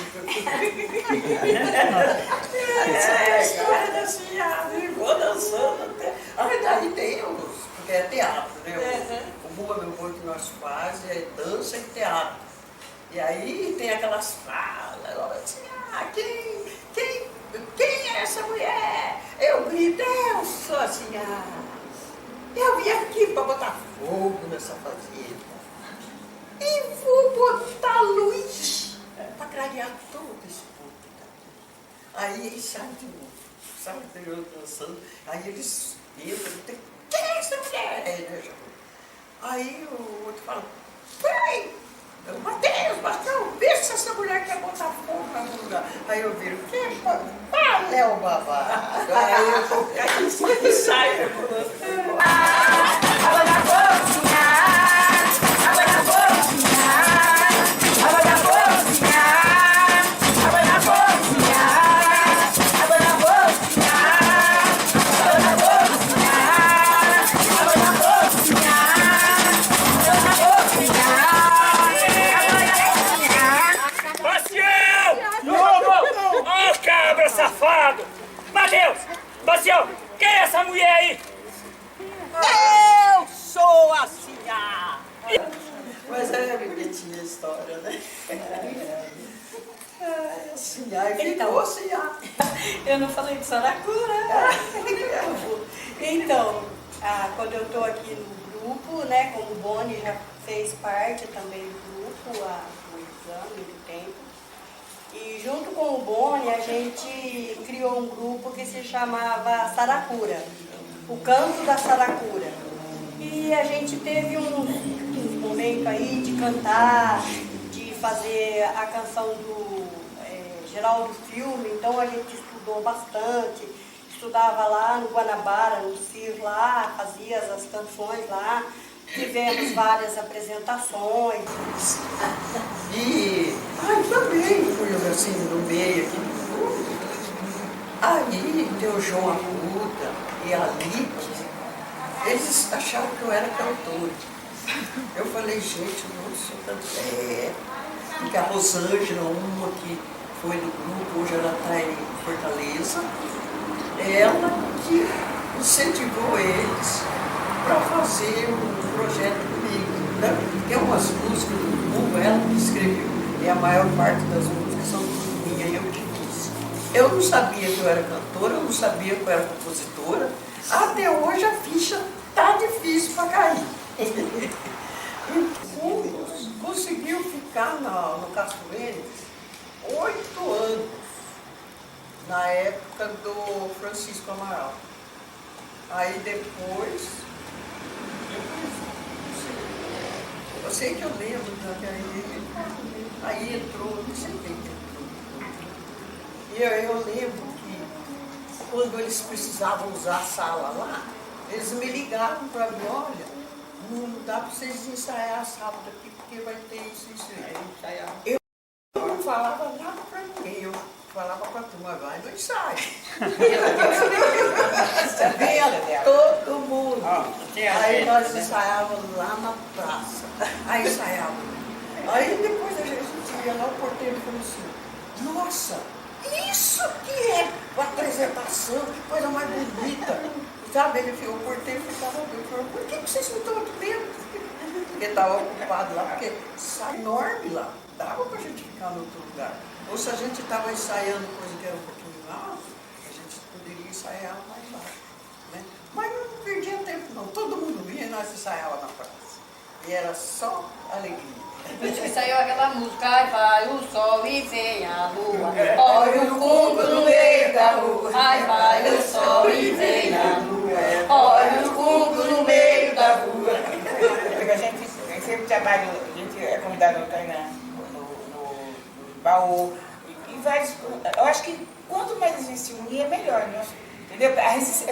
a história da sinhá, vou dançando até. Aí daí tem os, porque é teatro, né? O Bumba Meu Boi que nós fazemos é dança e teatro. E aí tem aquelas falas, assim, quem é essa mulher? Eu grito, eu sou assim, eu vim aqui para botar fogo nessa fazenda. E vou botar luz para clarear todo esse povo que tá aqui. Aí eles saem de novo, sabe, eu dançando, aí eles entram, quem é essa mulher? Aí o outro fala, peraí, Mateus, vê se essa mulher quer botar fogo na lugar. Aí eu viro, qual é o babado? Aí eu vou ficar em cima e saio. Safado! Mateus! Bacião! Quem é essa mulher aí? Eu sou a Sinhá! Mas é bonitinha a história, né? A Sinhá e ficou a Sinhá. Eu não falei de saracura. Então, quando eu estou aqui no grupo, né, como o Boni já fez parte também do grupo há muitos anos, muito tempo. E junto com o Boni, a gente criou um grupo que se chamava Saracura, o Canto da Saracura. E a gente teve um momento aí de cantar, de fazer a canção do Geraldo Filme, então a gente estudou bastante, estudava lá no Guanabara, no CIR lá, fazia as canções lá. Tivemos várias apresentações. E também fui assim no meio aqui. Aí tem o João Arruda e a Lique, eles acharam que eu era cantora. Eu falei, gente, eu não sou cantora. porque a Rosângela, uma que foi do grupo, hoje ela está em Fortaleza, ela que incentivou eles para fazer um projeto comigo. Né? Tem umas músicas do grupo, ela que escreveu, e a maior parte das músicas são minhas, e eu que fiz. Eu não sabia que eu era cantora, eu não sabia que eu era compositora. Até hoje a ficha tá difícil para cair. Conseguiu ficar no Cachoeira 8 anos, na época do Francisco Amaral. Aí depois eu sei que eu lembro aí entrou, não sei quem entrou. E eu lembro que quando eles precisavam usar a sala lá, eles me ligavam para mim, olha, não dá para vocês ensaiar sábado aqui, porque vai ter isso. Eu não falava nada para ninguém, eu falava para a turma, vai no ensaio. Todo mundo. Aí nós ensaiávamos lá na praça. Aí ensaiávamos. Aí depois a gente ia lá, o porteiro falou assim, nossa, isso que é apresentação, que coisa mais bonita. Sabe, o porteiro ficava doido, falou, por que vocês não estão aqui dentro? Porque estava ocupado lá, porque sai enorme lá, dava para a gente ficar no outro lugar. Ou se a gente estava ensaiando coisa que era um pouquinho alto, a gente poderia ensaiar mais baixo. Né? Mas não perdia tempo não, todo mundo vinha e nós ensaiávamos na praça. E era só alegria. A gente ensaiou aquela música, ai vai o sol e vem a lua, olha o cumbo no meio da rua, ai vai o sol e vem a lua, olha o cumbo no meio da rua. Porque a gente sempre trabalha, a gente é convidado a estar no baú, e vários, eu acho que quanto mais a gente se unir é melhor, né? Entendeu?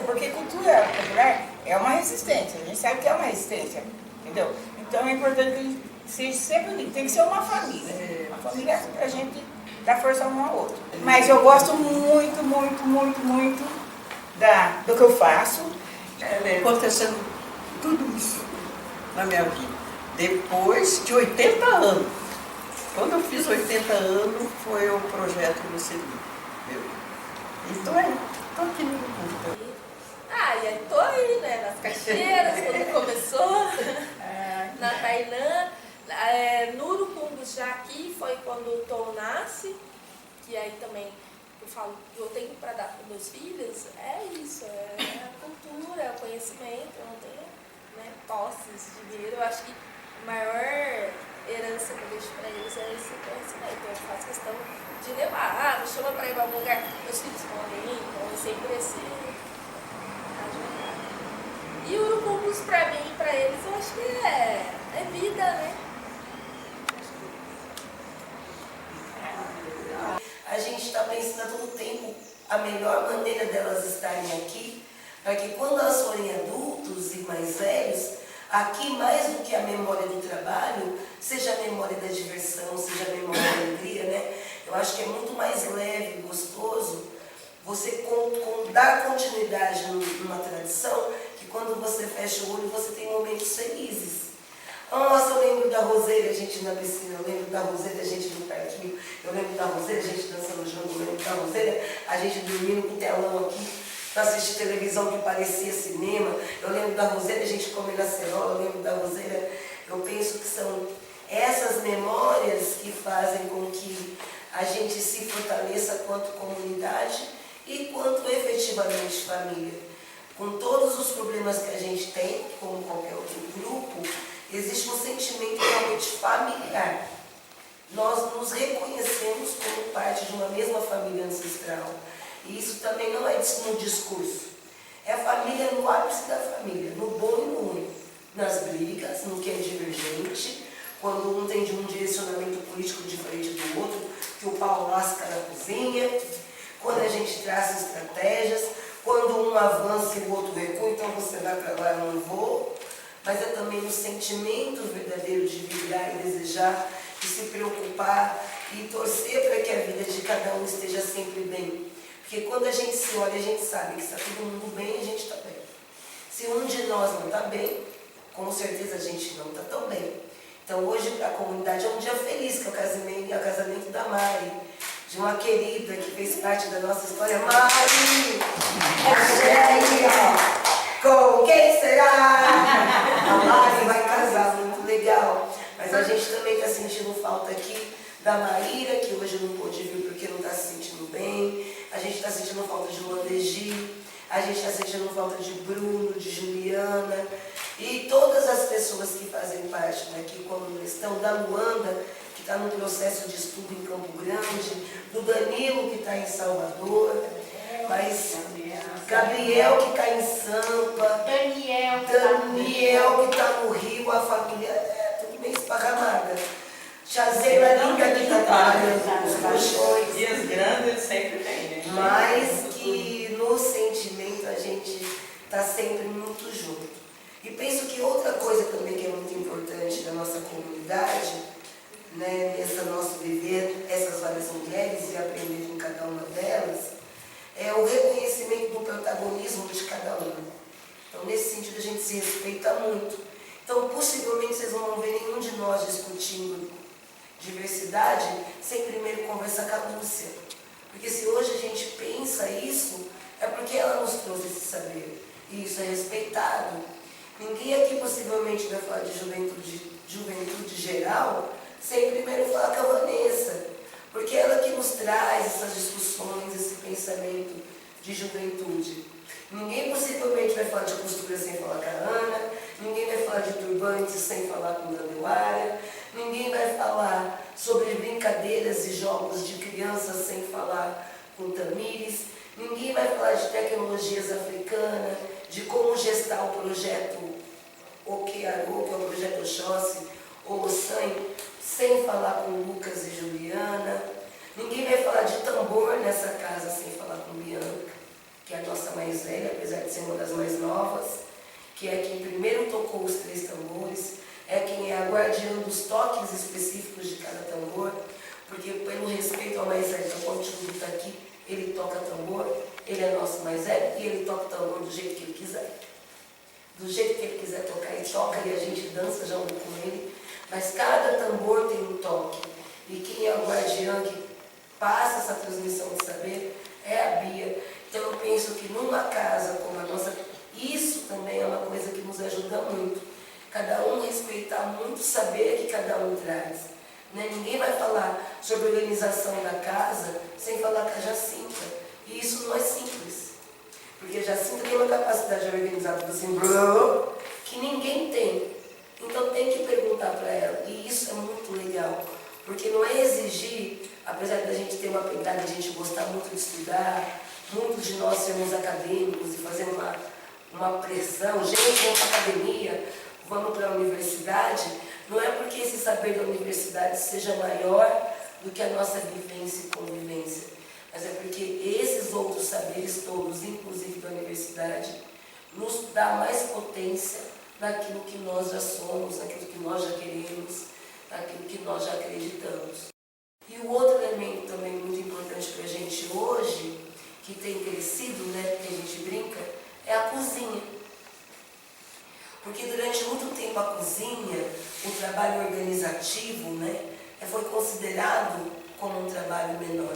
Porque cultura popular é uma resistência, a gente sabe que é uma resistência, entendeu? Então é importante que a gente sempre tem que ser uma família. Uma família pra gente dar força um ao outro. Mas eu gosto muito, muito, muito, muito do que eu faço. Acontecendo tudo isso na minha vida. Depois de 80 anos. Quando eu fiz 80 anos, foi o projeto que você viu. Então tô aqui no grupo. E aí tô aí, né? Nas caixeiras, quando começou, na Tainã. No Urucumbus já aqui foi quando o Tom nasce, que aí também eu falo que eu tenho para dar para meus filhos, é isso, é a cultura, é o conhecimento, eu não tenho, né, posses, dinheiro, eu acho que a maior herança que eu deixo para eles é esse conhecimento, eu faço questão de levar, me chama para ir para algum lugar, meus filhos podem ir, então sempre E o Urucumbus para mim e para eles, eu acho que é vida, né? A gente está pensando a todo tempo a melhor maneira delas estarem aqui, para que quando elas forem adultos e mais velhos, aqui mais do que a memória do trabalho, seja a memória da diversão, seja a memória da alegria, né? Eu acho que é muito mais leve e gostoso você dar continuidade numa tradição, que quando você fecha o olho você tem momentos felizes. Nossa, eu lembro da Roseira, a gente na piscina, eu lembro da Roseira, a gente no parquinho, eu lembro da Roseira, a gente dançando junto, eu lembro da Roseira, a gente dormindo com o telão aqui, para assistir televisão que parecia cinema, eu lembro da Roseira, a gente comendo acerola, eu lembro da Roseira, eu penso que são essas memórias que fazem com que a gente se fortaleça quanto comunidade e quanto efetivamente família. Com todos os problemas que a gente tem, como qualquer outro grupo, existe um sentimento realmente familiar. Nós nos reconhecemos como parte de uma mesma família ancestral. E isso também não é no discurso. É a família no ápice da família, no bom e no ruim. Nas brigas, no que é divergente, quando um tem um direcionamento político diferente do outro, que o pau lasca na cozinha, quando a gente traça estratégias, quando um avança e o outro recua, então você vai para lá, eu não vou. Mas é também o sentimento verdadeiro de vibrar e desejar, de se preocupar e torcer para que a vida de cada um esteja sempre bem. Porque quando a gente se olha, a gente sabe que está todo mundo bem e a gente está bem. Se um de nós não está bem, com certeza a gente não está tão bem. Então hoje para a comunidade é um dia feliz, que é o casamento da Mari, de uma querida que fez parte da nossa história. Mari! Aí, ó! Com quem será? A Mari vai casar, muito legal. Mas a gente também está sentindo falta aqui da Maíra, que hoje não pôde vir porque não está se sentindo bem. A gente está sentindo falta de Luandegi. A gente está sentindo falta de Bruno, de Juliana e todas as pessoas que fazem parte daqui como estão, da Luanda, que está no processo de estudo em Campo Grande, do Danilo, que está em Salvador, mas Gabriel, que está em Sampa, Daniel, que está no Rio, a família tudo meio esparramada. Chazeira linda que está os colchões. Dias grandes ele sempre tem, né? Mas que no sentimento a gente está sempre muito junto. E penso que outra coisa também que é muito importante da nossa comunidade, né, nesse nosso viver, essas várias mulheres e aprender com cada uma delas, é o reconhecimento do protagonismo de cada uma. Então, nesse sentido, a gente se respeita muito. Então, possivelmente, vocês não vão ver nenhum de nós discutindo diversidade sem primeiro conversar com a Lúcia. Porque se hoje a gente pensa isso, é porque ela nos trouxe esse saber. E isso é respeitado. Ninguém aqui possivelmente vai falar de juventude geral sem primeiro falar com a Vanessa. Porque é ela que nos traz essas discussões, esse pensamento de juventude. Ninguém possivelmente vai falar de costura sem falar com a Ana. Ninguém vai falar de turbante sem falar com a Dandeuara. Ninguém vai falar sobre brincadeiras e jogos de crianças sem falar com Tamires. Ninguém vai falar de tecnologias africanas, de como gestar o projeto Okearu, que é o projeto Oxóssi, ou o SAM, sem falar com Lucas e Juliana. Ninguém vai falar de tambor nessa casa sem falar com Bianca, que é a nossa mais velha, apesar de ser uma das mais novas, que é quem primeiro tocou os 3 tambores, é quem é a guardiã dos toques específicos de cada tambor, porque pelo respeito ao mais velho, então quando o Tio está aqui, ele toca tambor, ele é nosso mais velho e ele toca o tambor do jeito que ele quiser. Do jeito que ele quiser tocar, ele toca e a gente dança junto com ele, mas cada tambor tem um toque. E quem é o guardiã que passa essa transmissão de saber é a Bia. Então eu penso que numa casa como a nossa, isso também é uma coisa que nos ajuda muito. Cada um respeitar muito o saber que cada um traz. Né? Ninguém vai falar sobre a organização da casa sem falar com a Jacinta. E isso não é simples. Porque a Jacinta tem uma capacidade de organizar tudo assim, que ninguém tem. Então tem que perguntar para ela. E isso é muito legal. Porque não é exigir, apesar da gente ter uma pegada de a gente gostar muito de estudar, muitos de nós sermos acadêmicos e fazer uma pressão, gente, vamos para a academia, vamos para a universidade, não é porque esse saber da universidade seja maior do que a nossa vivência e convivência, mas é porque esses outros saberes todos, inclusive da universidade, nos dá mais potência naquilo que nós já somos, naquilo que nós já queremos, naquilo que nós já acreditamos. E o outro elemento também muito importante para a gente hoje, que tem crescido, né, que a gente brinca, é a cozinha. Porque durante muito tempo a cozinha, o trabalho organizativo, né, foi considerado como um trabalho menor.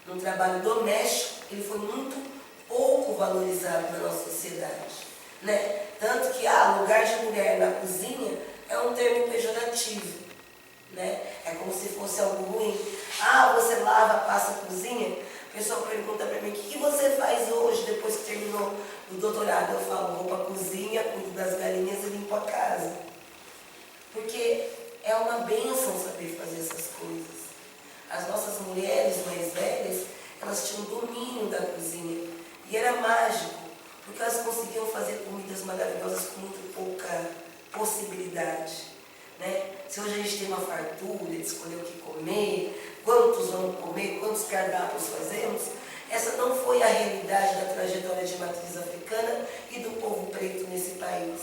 Um trabalho doméstico, ele foi muito pouco valorizado na nossa sociedade. Né? Tanto que lugar de mulher na cozinha é um termo pejorativo. Né? É como se fosse algo ruim. Você lava, passa a cozinha. A pessoa pergunta para mim, o que você faz hoje, depois que terminou o doutorado? Eu falo, vou para a cozinha, cuido das galinhas e limpo a casa. Porque é uma bênção saber fazer essas coisas. As nossas mulheres mais velhas, elas tinham domínio da cozinha. E era mágico, porque elas conseguiam fazer comidas maravilhosas com muito pouca possibilidade. Né? Se hoje a gente tem uma fartura de escolher o que comer, quantos vamos comer, quantos cardápios fazemos, essa não foi a realidade da trajetória de matriz africana e do povo preto nesse país.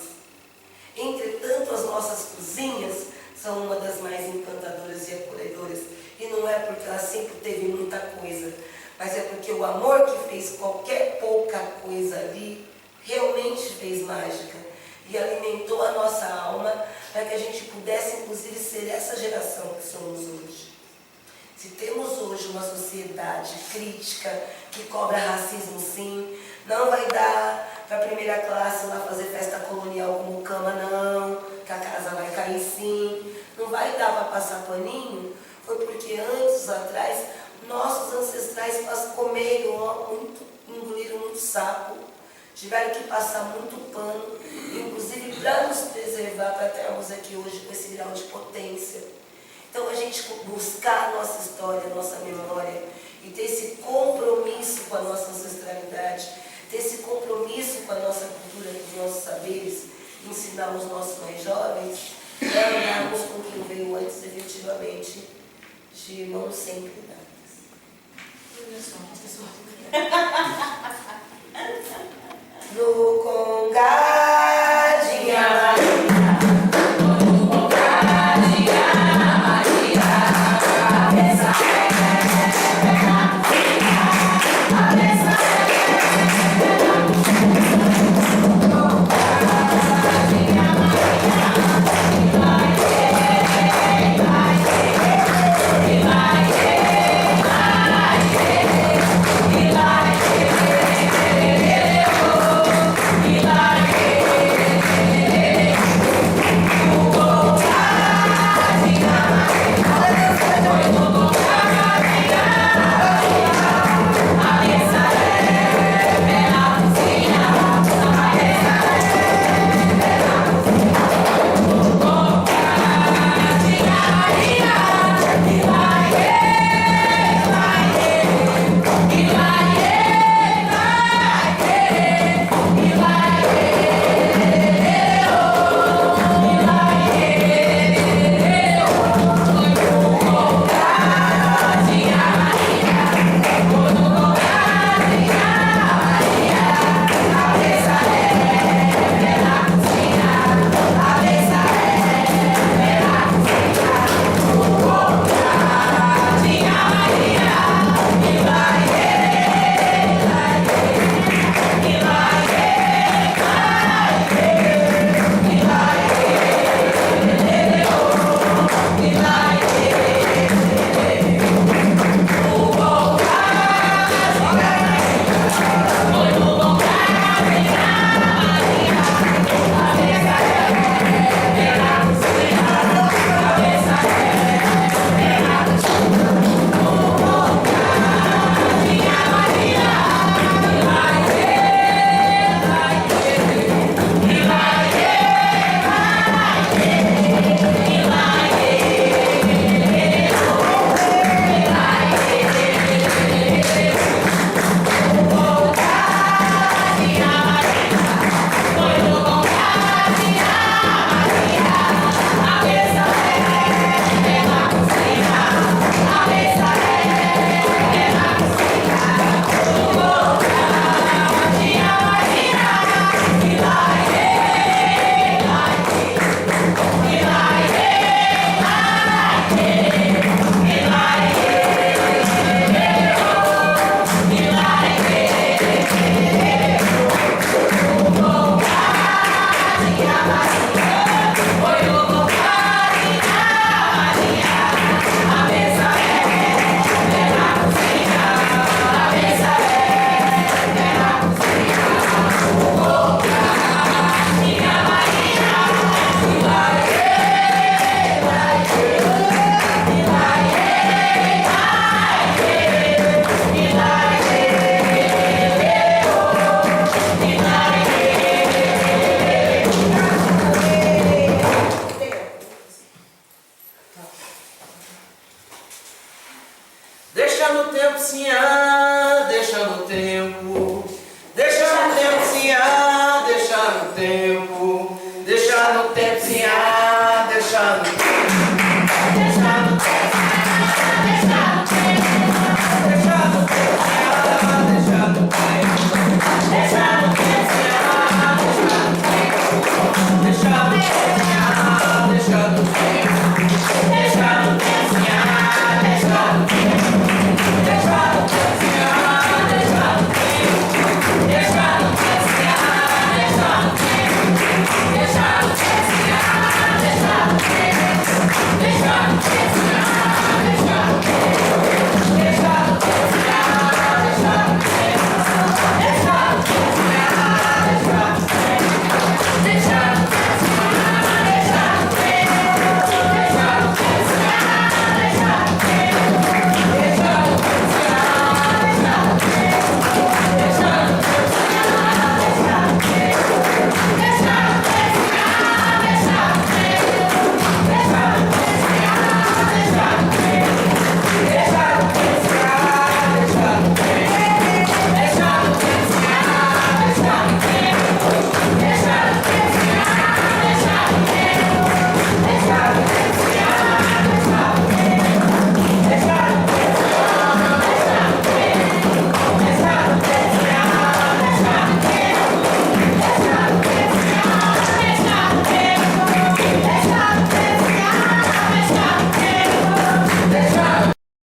Entretanto, as nossas cozinhas são uma das mais encantadoras e acolhedoras, e não é porque ela sempre teve muita coisa, mas é porque o amor que fez qualquer pouca coisa ali realmente fez mágica e alimentou a nossa alma, para que a gente pudesse, inclusive, ser essa geração que somos hoje. Se temos hoje uma sociedade crítica que cobra racismo, sim, não vai dar para a primeira classe lá fazer festa colonial como cama, não, que a casa vai cair, sim, não vai dar para passar paninho, foi porque anos atrás nossos ancestrais engoliram muito sapo, tiveram que passar muito pano, inclusive para nos preservar, para termos aqui hoje com esse grau de potência. Então a gente buscar a nossa história, a nossa memória e ter esse compromisso com a nossa ancestralidade, ter esse compromisso com a nossa cultura, com os nossos saberes, ensinar os nossos mais jovens, para andarmos com quem veio antes, efetivamente, de mãos sempre dadas.